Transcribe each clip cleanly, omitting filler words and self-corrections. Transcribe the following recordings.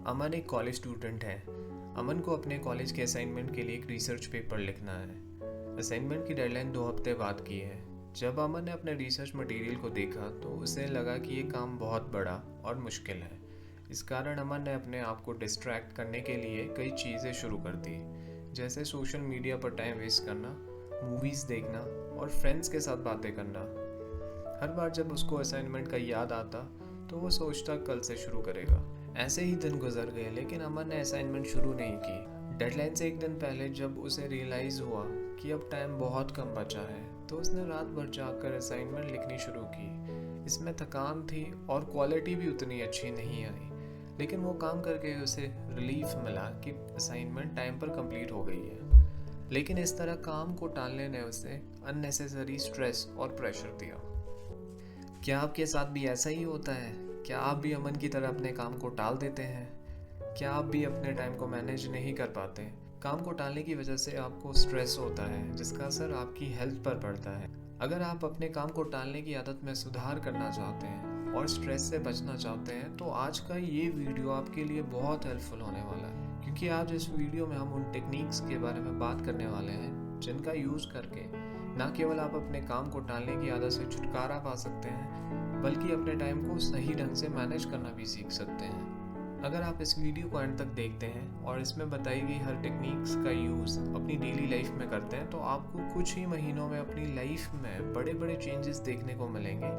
अमन एक college student है। अमन को अपने कॉलेज के असाइनमेंट के लिए एक रिसर्च पेपर लिखना है। असाइनमेंट की डेडलाइन 2 हफ्ते बाद की है। जब अमन ने अपने रिसर्च मटेरियल को देखा तो उसे लगा कि ये काम बहुत बड़ा और मुश्किल है। इस कारण अमन ने अपने आप को डिस्ट्रैक्ट करने के लिए कई चीज़ें शुरू कर दी, जैसे सोशल मीडिया पर टाइम वेस्ट करना, मूवीज़ देखना और फ्रेंड्स के साथ बातें करना। हर बार जब उसको असाइनमेंट का याद आता तो वो सोचता कल से शुरू करेगा। ऐसे ही दिन गुजर गए, लेकिन अमन ने असाइनमेंट शुरू नहीं की। डेडलाइन से एक दिन पहले जब उसे रियलाइज़ हुआ कि अब टाइम बहुत कम बचा है तो उसने रात भर जाकर असाइनमेंट लिखनी शुरू की। इसमें थकान थी और क्वालिटी भी उतनी अच्छी नहीं आई, लेकिन वो काम करके उसे रिलीफ मिला कि असाइनमेंट टाइम पर कंप्लीट हो गई है। लेकिन इस तरह काम को टालने ने उसे अननेसेसरी स्ट्रेस और प्रेशर दिया। क्या आपके साथ भी ऐसा ही होता है? क्या आप भी अमन की तरह अपने काम को टाल देते हैं? क्या आप भी अपने टाइम को मैनेज नहीं कर पाते? काम को टालने की वजह से आपको स्ट्रेस होता है, जिसका असर आपकी हेल्थ पर पड़ता है। अगर आप अपने काम को टालने की आदत में सुधार करना चाहते हैं और स्ट्रेस से बचना चाहते हैं तो आज का ये वीडियो आपके लिए बहुत हेल्पफुल होने वाला है, क्योंकि आज इस वीडियो में हम उन टेक्निक्स के बारे में बात करने वाले हैं जिनका यूज़ करके न केवल आप अपने काम को टालने की आदत से छुटकारा पा सकते हैं, बल्कि अपने टाइम को सही ढंग से मैनेज करना भी सीख सकते हैं। अगर आप इस वीडियो को एंड तक देखते हैं और इसमें बताई गई हर टेक्निक्स का यूज़ अपनी डेली लाइफ में करते हैं तो आपको कुछ ही महीनों में अपनी लाइफ में बड़े बड़े चेंजेस देखने को मिलेंगे,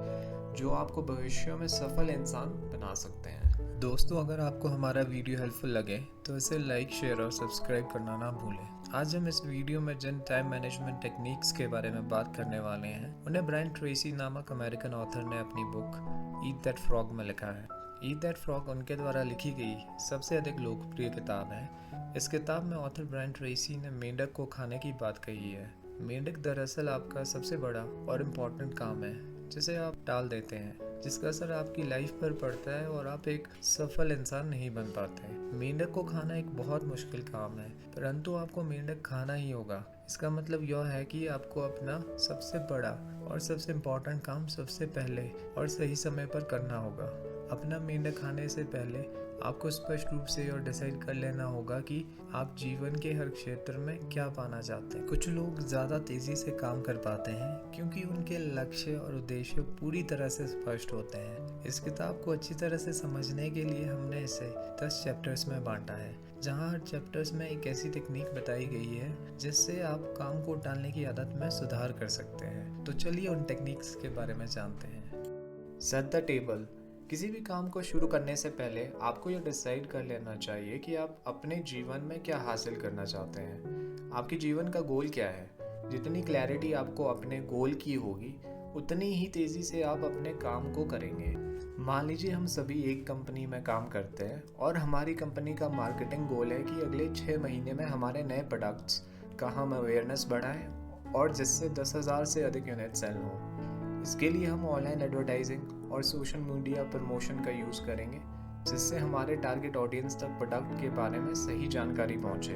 जो आपको भविष्य में सफल इंसान बना सकते हैं। दोस्तों, अगर आपको हमारा वीडियो हेल्पफुल लगे तो इसे लाइक, शेयर और सब्सक्राइब करना ना भूलें। आज हम इस वीडियो में जिन टाइम मैनेजमेंट टेक्निक्स के बारे में बात करने वाले हैं उन्हें ब्रायन ट्रेसी नामक अमेरिकन ऑथर ने अपनी बुक ईट दैट फ्रॉग में लिखा है। ईट दैट फ्रॉग उनके द्वारा लिखी गई सबसे अधिक लोकप्रिय किताब है। इस किताब में ऑथर ब्रायन ट्रेसी ने मेंढक को खाने की बात कही है। मेंढक दरअसल आपका सबसे बड़ा और इम्पोर्टेंट काम है जिसे आप टाल देते हैं, जिसका असर आपकी लाइफ पर पड़ता है और आप एक सफल इंसान नहीं बन पाते। मेंढक को खाना एक बहुत मुश्किल काम है, परंतु आपको मेंढक खाना ही होगा। इसका मतलब यह है कि आपको अपना सबसे बड़ा और सबसे इम्पोर्टेंट काम सबसे पहले और सही समय पर करना होगा। अपना मेंढक खाने से पहले आपको स्पष्ट रूप से और डिसाइड कर लेना होगा कि आप जीवन के हर क्षेत्र में क्या पाना चाहते हैं। कुछ लोग ज़्यादा तेज़ी से काम कर पाते हैं क्योंकि उनके लक्ष्य और उद्देश्य पूरी तरह से स्पष्ट होते हैं। इस किताब को अच्छी तरह से समझने के लिए हमने इसे 10 चैप्टर्स में बांटा है, जहाँ हर चैप्टर्स में एक ऐसी टेक्निक बताई गई है जिससे आप काम को टालने की आदत में सुधार कर सकते हैं। तो चलिए उन टेक्निक्स के बारे में जानते हैं। Set the table. किसी भी काम को शुरू करने से पहले आपको यह डिसाइड कर लेना चाहिए कि आप अपने जीवन में क्या हासिल करना चाहते हैं। आपके जीवन का गोल क्या है? जितनी क्लैरिटी आपको अपने गोल की होगी, उतनी ही तेज़ी से आप अपने काम को करेंगे। मान लीजिए हम सभी एक कंपनी में काम करते हैं और हमारी कंपनी का मार्केटिंग गोल है कि अगले 6 महीने में हमारे नए प्रोडक्ट्स का हम अवेयरनेस बढ़ाएं और जिससे 10,000 से अधिक यूनिट सेल हों। इसके लिए हम ऑनलाइन एडवर्टाइजिंग और सोशल मीडिया प्रमोशन का यूज़ करेंगे, जिससे हमारे टारगेट ऑडियंस तक प्रोडक्ट के बारे में सही जानकारी पहुंचे।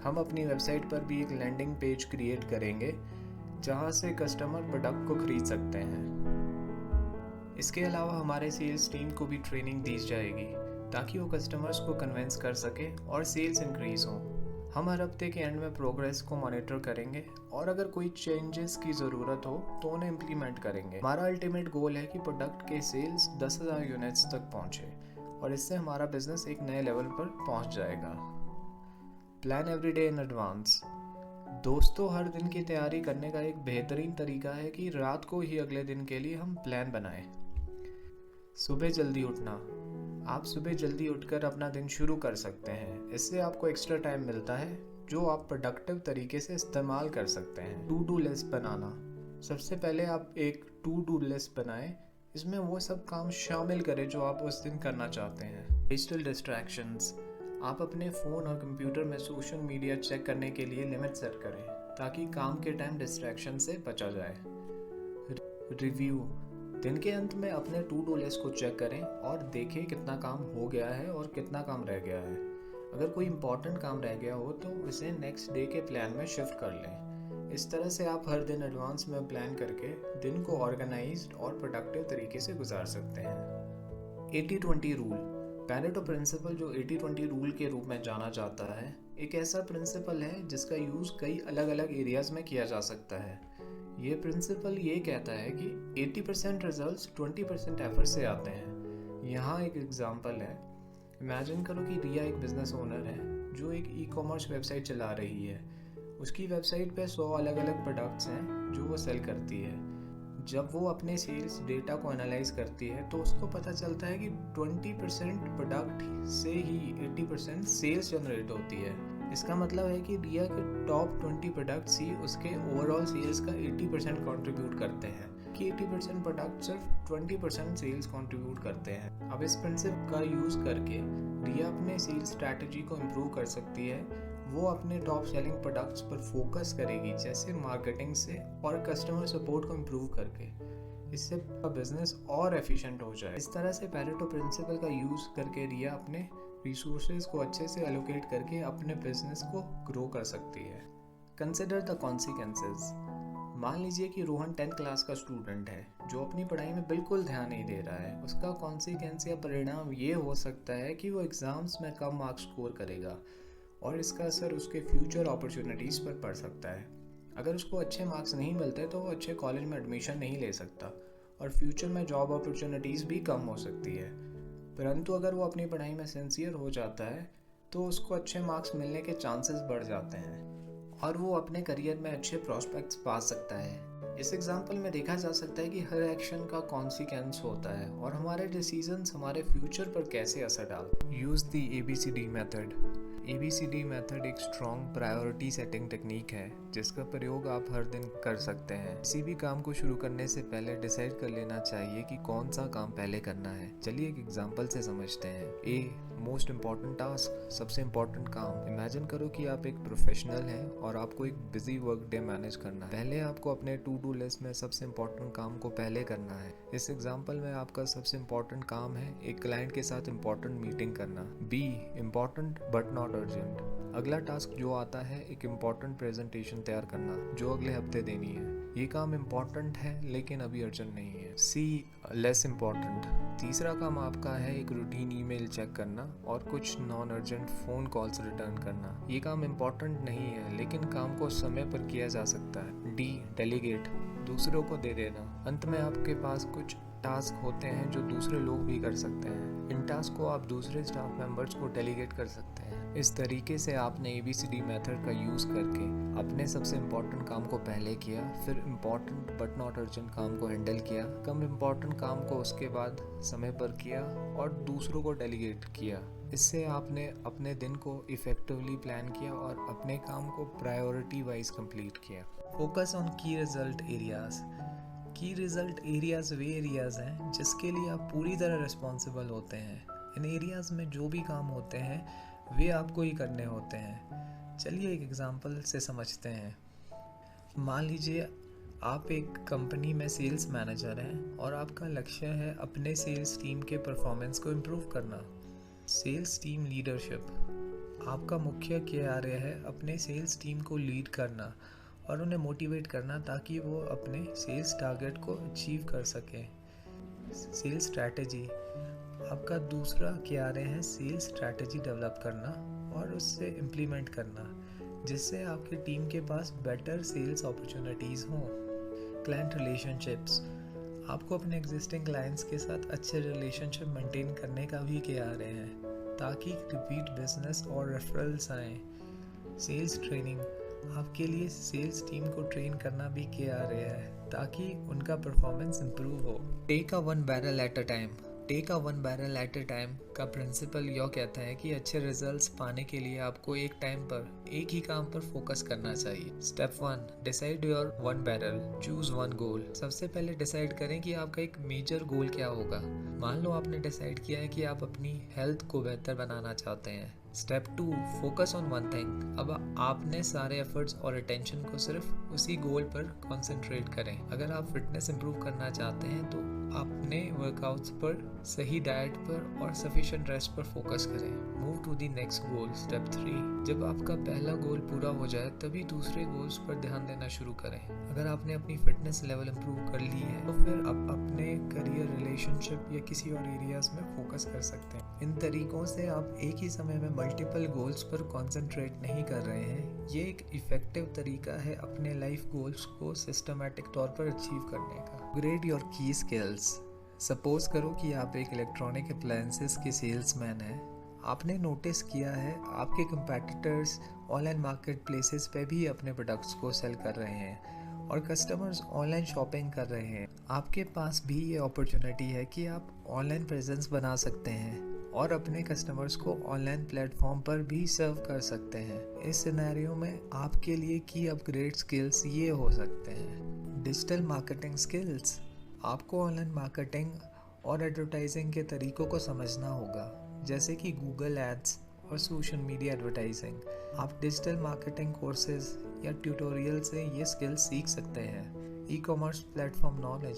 हम अपनी वेबसाइट पर भी एक लैंडिंग पेज क्रिएट करेंगे जहां से कस्टमर प्रोडक्ट को खरीद सकते हैं। इसके अलावा हमारे सेल्स टीम को भी ट्रेनिंग दी जाएगी ताकि वो कस्टमर्स को कन्विंस कर सके और सेल्स इंक्रीज हो। हम हर हफ्ते के एंड में प्रोग्रेस को मॉनिटर करेंगे और अगर कोई चेंजेस की ज़रूरत हो तो उन्हें इम्प्लीमेंट करेंगे। हमारा अल्टीमेट गोल है कि प्रोडक्ट के सेल्स 10,000 यूनिट्स तक पहुंचे और इससे हमारा बिजनेस एक नए लेवल पर पहुंच जाएगा। Plan every day in advance. दोस्तों, हर दिन की तैयारी करने का एक बेहतरीन तरीका है कि रात को ही अगले दिन के लिए हम प्लान बनाएं। सुबह जल्दी उठना। आप सुबह जल्दी उठकर अपना दिन शुरू कर सकते हैं। इससे आपको एक्स्ट्रा टाइम मिलता है जो आप प्रोडक्टिव तरीके से इस्तेमाल कर सकते हैं। टू डू लिस्ट बनाना। सबसे पहले आप एक टू डू लिस्ट बनाएं। इसमें वो सब काम शामिल करें जो आप उस दिन करना चाहते हैं। Digital distractions. आप अपने फ़ोन और कंप्यूटर में सोशल मीडिया चेक करने के लिए लिमिट सेट करें ताकि काम के टाइम डिस्ट्रैक्शन से बचा जाए। रिव्यू। दिन के अंत में अपने टू डू लिस्ट को चेक करें और देखें कितना काम हो गया है और कितना काम रह गया है। अगर कोई इम्पोर्टेंट काम रह गया हो तो उसे नेक्स्ट डे के प्लान में शिफ्ट कर लें। इस तरह से आप हर दिन एडवांस में प्लान करके दिन को ऑर्गेनाइज्ड और प्रोडक्टिव तरीके से गुजार सकते हैं। 80-20 रूल। पैरेटो प्रिंसिपल, जो 80-20 रूल के रूप में जाना जाता है, एक ऐसा प्रिंसिपल है जिसका यूज़ कई अलग अलग एरियाज़ में किया जा सकता है। ये प्रिंसिपल ये कहता है कि 80% रिजल्ट्स 20% एफर्ट से आते हैं। यहाँ एक एग्जांपल है। इमेजिन करो कि रिया एक बिज़नेस ओनर है जो एक ई-कॉमर्स वेबसाइट चला रही है। उसकी वेबसाइट पे 100 अलग अलग प्रोडक्ट्स हैं जो वो सेल करती है। जब वो अपने सेल्स डेटा को एनालाइज करती है तो उसको पता चलता है कि 20% प्रोडक्ट से ही 80% सेल्स जनरेट होती है। इसका मतलब है कि रिया के टॉप 20 प्रोडक्ट्स ही उसके ओवरऑल सेल्स का 80% कंट्रीब्यूट करते हैं, कि 80% प्रोडक्ट सिर्फ 20% सेल्स कंट्रीब्यूट करते हैं। अब इस प्रिंसिपल का यूज़ करके रिया अपने सेल्स स्ट्रैटेजी को इम्प्रूव कर सकती है। वो अपने टॉप सेलिंग प्रोडक्ट्स पर फोकस करेगी, जैसे मार्केटिंग से और कस्टमर सपोर्ट को इम्प्रूव करके। इससे बिजनेस और एफिशिएंट हो जाए। इस तरह से पैरेटो प्रिंसिपल का यूज़ करके रिया अपने रिसोर्सेज को अच्छे से एलोकेट करके अपने बिजनेस को ग्रो कर सकती है। Consider the consequences. मान लीजिए कि रोहन 10th क्लास का स्टूडेंट है जो अपनी पढ़ाई में बिल्कुल ध्यान नहीं दे रहा है। उसका कॉन्सिक्वेंस या परिणाम ये हो सकता है कि वो एग्ज़ाम्स में कम मार्क्स स्कोर करेगा और इसका असर उसके फ्यूचर अपॉर्चुनिटीज़ पर पड़ सकता है। अगर उसको अच्छे मार्क्स नहीं मिलते तो वो अच्छे कॉलेज में एडमिशन नहीं ले सकता और फ्यूचर में जॉब अपॉर्चुनिटीज़ भी कम हो सकती है। परंतु अगर वो अपनी पढ़ाई में सिंसियर हो जाता है तो उसको अच्छे मार्क्स मिलने के चांसेस बढ़ जाते हैं और वो अपने करियर में अच्छे प्रॉस्पेक्ट्स पा सकता है। इस एग्जाम्पल में देखा जा सकता है कि हर एक्शन का कॉन्सिक्वेंस होता है और हमारे डिसीजंस हमारे फ्यूचर पर कैसे असर डालते हैं। Use the ABCD method. ABCD method एक स्ट्रॉन्ग प्रायोरिटी सेटिंग टेक्निक है जिसका प्रयोग आप हर दिन कर सकते हैं। किसी भी काम को शुरू करने से पहले डिसाइड कर लेना चाहिए कि कौन सा काम पहले करना है। चलिए एक एग्जांपल से समझते हैं। A मोस्ट इम्पॉर्टेंट टास्क, सबसे इम्पॉर्टेंट काम। इमेजिन करो कि आप एक प्रोफेशनल हैं और आपको एक बिजी वर्क डे मैनेज करना है। पहले आपको अपने टू डू लिस्ट में सबसे इम्पॉर्टेंट काम को पहले करना है। इस एग्जांपल में आपका सबसे इम्पॉर्टेंट काम है एक क्लाइंट के साथ इम्पॉर्टेंट मीटिंग करना। B important but not urgent. अगला टास्क जो आता है एक इम्पॉर्टेंट प्रेजेंटेशन तैयार करना जो अगले हफ्ते देनी है। ये काम इम्पॉर्टेंट है लेकिन अभी अर्जेंट नहीं है। C less important. तीसरा काम आपका है एक रूटीन ईमेल चेक करना और कुछ non urgent phone calls return करना। ये काम इम्पॉर्टेंट नहीं है लेकिन काम को समय पर किया जा सकता है। D डेलीगेट, दूसरों को दे देना। अंत में आपके पास कुछ टास्क होते हैं जो दूसरे लोग भी कर सकते हैं। इन टास्क को आप दूसरे स्टाफ मेंबर्स को डेलीगेट कर सकते हैं। इस तरीके से आपने ABCD मेथड का यूज़ करके अपने सबसे इम्पॉर्टेंट काम को पहले किया, फिर इम्पॉर्टेंट बट नॉट अर्जेंट काम को हैंडल किया, कम इम्पॉर्टेंट काम को उसके बाद समय पर किया और दूसरों को डेलीगेट किया। इससे आपने अपने दिन को इफ़ेक्टिवली प्लान किया और अपने काम को प्रायोरिटी वाइज कंप्लीट किया। फोकस ऑन की रिजल्ट एरियाज़। की रिजल्ट एरियाज़ वे एरियाज़ हैं जिसके लिए आप पूरी तरह रिस्पॉन्सिबल होते हैं। इन एरियाज़ में जो भी काम होते हैं वे आपको ही करने होते हैं। चलिए एक एग्जांपल से समझते हैं। मान लीजिए आप एक कंपनी में सेल्स मैनेजर हैं और आपका लक्ष्य है अपने सेल्स टीम के परफॉर्मेंस को इम्प्रूव करना। Sales team leadership. आपका मुख्य कार्य है अपने सेल्स टीम को लीड करना और उन्हें मोटिवेट करना ताकि वो अपने सेल्स टारगेट को अचीव कर सकें। Sales strategy. आपका दूसरा कार्य है सेल्स स्ट्रैटेजी डेवलप करना और उससे इम्प्लीमेंट करना जिससे आपकी टीम के पास बेटर सेल्स अपॉर्चुनिटीज़ हों। Client relationships. आपको अपने एग्जिस्टिंग क्लाइंट्स के साथ अच्छे रिलेशनशिप मेंटेन करने का भी कार्य है ताकि रिपीट बिजनेस और रेफरल्स आएँ। Sales training. आपके लिए सेल्स टीम को ट्रेन करना भी कार्य है ताकि उनका परफॉर्मेंस इम्प्रूव हो। Take a one barrel at a time. Take a one barrel at a time का प्रिंसिपल यह कहता है कि अच्छे रिजल्ट्स पाने के लिए आपको एक टाइम पर एक ही काम पर फोकस करना चाहिए। Step 1 decide your one barrel, choose one goal. सबसे पहले डिसाइड करें कि आपका एक मेजर गोल क्या होगा। मान लो आपने डिसाइड किया है कि आप अपनी हेल्थ को बेहतर बनाना चाहते हैं। Step 2 focus on one thing. अब आपने सारे एफर्ट्स और अटेंशन को सिर्फ उसी गोल पर कंसंट्रेट करें। अगर आप फिटनेस इंप्रूव करना चाहते हैं तो अपने वर्कआउट्स पर, सही डाइट पर और सफिशिएंट प्रिपरेशन रेस्ट पर फोकस करें। Move to the next goal. Step 3, जब आपका पहला गोल पूरा हो जाए तभी दूसरे गोल्स पर ध्यान देना शुरू करें। अगर आपने अपनी फिटनेस लेवल इंप्रूव कर ली है तो फिर आप अपने करियर, रिलेशनशिप या किसी और एरियाज में फोकस कर सकते हैं। इन तरीकों से आप एक ही समय में मल्टीपल गोल्स पर कॉन्सेंट्रेट नहीं कर रहे हैं। ये एक इफेक्टिव तरीका है अपने लाइफ गोल्स को सिस्टमैटिक तौर पर अचीव करने का। अपग्रेड योर की स्किल्स। सपोज करो कि आप एक इलेक्ट्रॉनिक अप्लायंसेस के सेल्समैन हैं। आपने नोटिस किया है आपके कंपेटिटर्स ऑनलाइन मार्केट प्लेसेस पे भी अपने प्रोडक्ट्स को सेल कर रहे हैं और कस्टमर्स ऑनलाइन शॉपिंग कर रहे हैं। आपके पास भी ये अपॉर्चुनिटी है कि आप ऑनलाइन प्रेजेंस बना सकते हैं और अपने कस्टमर्स को ऑनलाइन प्लेटफॉर्म पर भी सर्व कर सकते हैं। इस सिनेरियो में आपके लिए की अपग्रेड स्किल्स ये हो सकते हैं। Digital marketing skills. आपको ऑनलाइन मार्केटिंग और एडवर्टाइजिंग के तरीकों को समझना होगा, जैसे कि गूगल एड्स और सोशल मीडिया एडवर्टाइजिंग। आप डिजिटल मार्केटिंग कोर्सेज या ट्यूटोरियल से ये स्किल्स सीख सकते हैं। E commerce platform knowledge.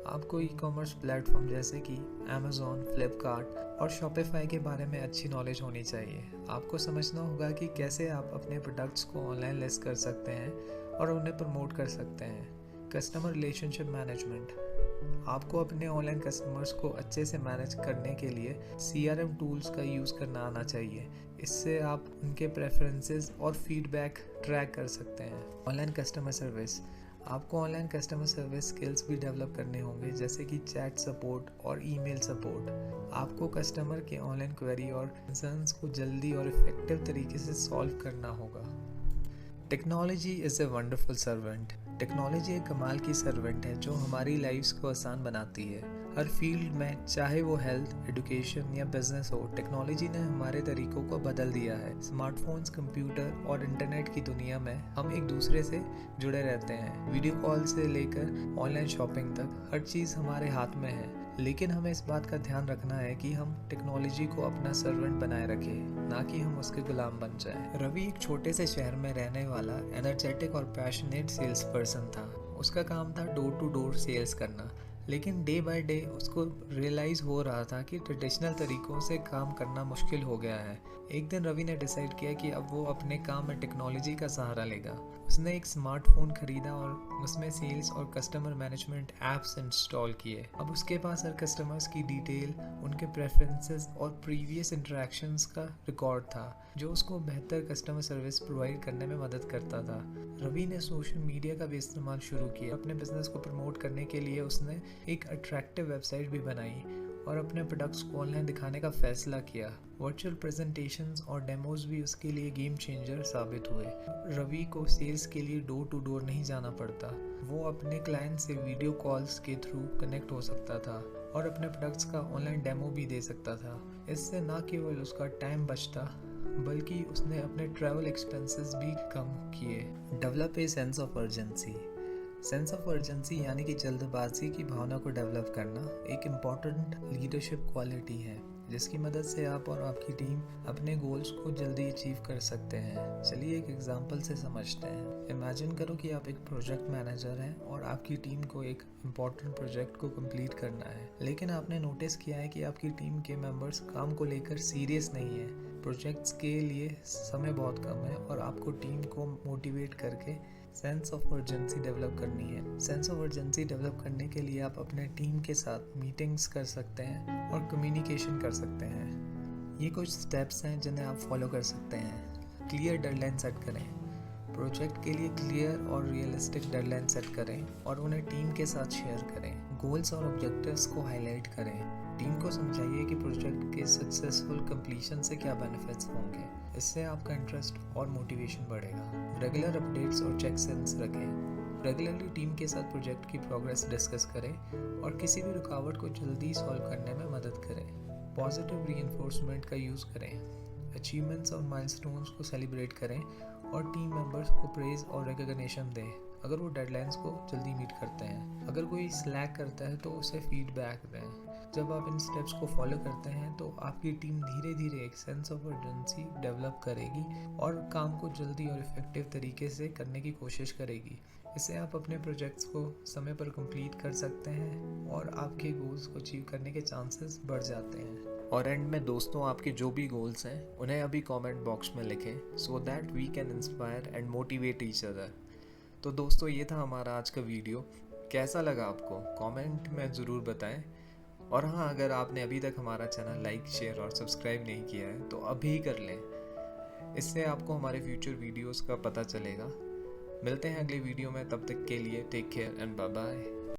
आपको ई कॉमर्स प्लेटफॉर्म जैसे कि अमेज़ॉन, फ्लिपकार्ट और शॉपिफाई के बारे में अच्छी नॉलेज होनी चाहिए। आपको समझना होगा कि कैसे आप अपने प्रोडक्ट्स को ऑनलाइन लिस्ट कर सकते हैं और उन्हें प्रमोट कर सकते हैं। Customer relationship management. आपको अपने ऑनलाइन कस्टमर्स को अच्छे से मैनेज करने के लिए CRM टूल्स का यूज़ करना आना चाहिए। इससे आप उनके प्रेफरेंसेस और फीडबैक ट्रैक कर सकते हैं। Online customer service. आपको ऑनलाइन कस्टमर सर्विस स्किल्स भी डेवलप करने होंगे, जैसे कि चैट सपोर्ट और ईमेल सपोर्ट। आपको कस्टमर के ऑनलाइन क्वेरी और कंसर्न्स को जल्दी और इफेक्टिव तरीके से सॉल्व करना होगा। Technology is a wonderful servant. Technology एक कमाल की सर्वेंट है जो हमारी लाइफ्स को आसान बनाती है। हर फील्ड में, चाहे वो हेल्थ, एजुकेशन या बिजनेस हो, टेक्नोलॉजी ने हमारे तरीकों को बदल दिया है। स्मार्टफोन्स, कंप्यूटर और इंटरनेट की दुनिया में हम एक दूसरे से जुड़े रहते हैं। वीडियो कॉल से लेकर ऑनलाइन शॉपिंग तक हर चीज़ हमारे हाथ में है। लेकिन हमें इस बात का ध्यान रखना है कि हम टेक्नोलॉजी को अपना सर्वेंट बनाए रखें, ना कि हम उसके गुलाम बन जाएं। रवि एक छोटे से शहर में रहने वाला एनर्जेटिक और पैशनेट सेल्स पर्सन था। उसका काम था डोर टू डोर सेल्स करना, लेकिन डे बाय डे उसको रियलाइज़ हो रहा था कि ट्रेडिशनल तरीकों से काम करना मुश्किल हो गया है। एक दिन रवि ने डिसाइड किया कि अब वो अपने काम में टेक्नोलॉजी का सहारा लेगा। उसने एक स्मार्टफोन खरीदा और उसमें सेल्स और कस्टमर मैनेजमेंट ऐप्स इंस्टॉल किए। अब उसके पास हर कस्टमर्स की डिटेल, उनके प्रेफरेंसेस और प्रीवियस इंटरेक्शंस का रिकॉर्ड था, जो उसको बेहतर कस्टमर सर्विस प्रोवाइड करने में मदद करता था। रवि ने सोशल मीडिया का भी इस्तेमाल शुरू किया। अपने बिजनेस को प्रमोट करने के लिए उसने एक अट्रैक्टिव वेबसाइट भी बनाई और अपने प्रोडक्ट्स को ऑनलाइन दिखाने का फैसला किया। वर्चुअल प्रेजेंटेशंस और डेमोज भी उसके लिए गेम चेंजर साबित हुए। रवि को सेल्स के लिए डोर टू डोर नहीं जाना पड़ता। वो अपने क्लाइंट से वीडियो कॉल्स के थ्रू कनेक्ट हो सकता था और अपने प्रोडक्ट्स का ऑनलाइन डेमो भी दे सकता था। इससे न केवल उसका टाइम बचता, बल्कि उसने अपने ट्रैवल एक्सपेंसेस भी कम किए। Develop a sense of urgency. Sense of urgency यानी कि जल्दबाजी की भावना को डेवलप करना एक इम्पॉर्टेंट लीडरशिप क्वालिटी है, जिसकी मदद से आप और आपकी टीम अपने गोल्स को जल्दी अचीव कर सकते हैं। चलिए एक एग्जांपल से समझते हैं। इमेजिन करो कि आप एक प्रोजेक्ट मैनेजर हैं और आपकी टीम को एक इम्पॉर्टेंट प्रोजेक्ट को कंप्लीट करना है, लेकिन आपने नोटिस किया है कि आपकी टीम के मेंबर्स काम को लेकर सीरियस नहीं है। प्रोजेक्ट्स के लिए समय बहुत कम है और आपको टीम को मोटिवेट करके सेंस ऑफ अर्जेंसी डेवलप करनी है। सेंस ऑफ अर्जेंसी डेवलप करने के लिए आप अपने टीम के साथ मीटिंग्स कर सकते हैं और कम्युनिकेशन कर सकते हैं। ये कुछ स्टेप्स हैं जिन्हें आप फॉलो कर सकते हैं। क्लियर डेडलाइन सेट करें। प्रोजेक्ट के लिए क्लियर और रियलिस्टिक डेडलाइन सेट करें और उन्हें टीम के साथ शेयर करें। गोल्स और ऑब्जेक्टिव्स को हाईलाइट करें। टीम को समझाइए कि प्रोजेक्ट के सक्सेसफुल कंप्लीशन से क्या बेनिफिट्स होंगे। इससे आपका इंटरेस्ट और मोटिवेशन बढ़ेगा। रेगुलर अपडेट्स और चेक-इन्स रखें। रेगुलरली टीम के साथ प्रोजेक्ट की प्रोग्रेस डिस्कस करें और किसी भी रुकावट को जल्दी सॉल्व करने में मदद करें। पॉजिटिव रीइंफोर्समेंट का यूज़ करें। अचीवमेंट्स और माइलस्टोन्स को सेलिब्रेट करें और टीम मेंबर्स को प्रेज और रिकॉग्निशन दें अगर वो डेडलाइंस को जल्दी मीट करते हैं। अगर कोई स्लैक करता है तो उसे फीडबैक दें। जब आप इन स्टेप्स को फॉलो करते हैं तो आपकी टीम धीरे धीरे एक सेंस ऑफ अर्जेंसी डेवलप करेगी और काम को जल्दी और इफेक्टिव तरीके से करने की कोशिश करेगी। इससे आप अपने प्रोजेक्ट्स को समय पर कंप्लीट कर सकते हैं और आपके गोल्स को अचीव करने के चांसेस बढ़ जाते हैं। और एंड में दोस्तों, आपके जो भी गोल्स हैं उन्हें अभी कमेंट बॉक्स में लिखें so that we can inspire and motivate each other. तो दोस्तों, ये था हमारा आज का वीडियो। कैसा लगा आपको कमेंट में ज़रूर बताएं। और हाँ, अगर आपने अभी तक हमारा चैनल लाइक, शेयर और सब्सक्राइब नहीं किया है तो अभी कर लें। इससे आपको हमारे फ्यूचर वीडियोस का पता चलेगा। मिलते हैं अगले वीडियो में, तब तक के लिए take care and bye bye.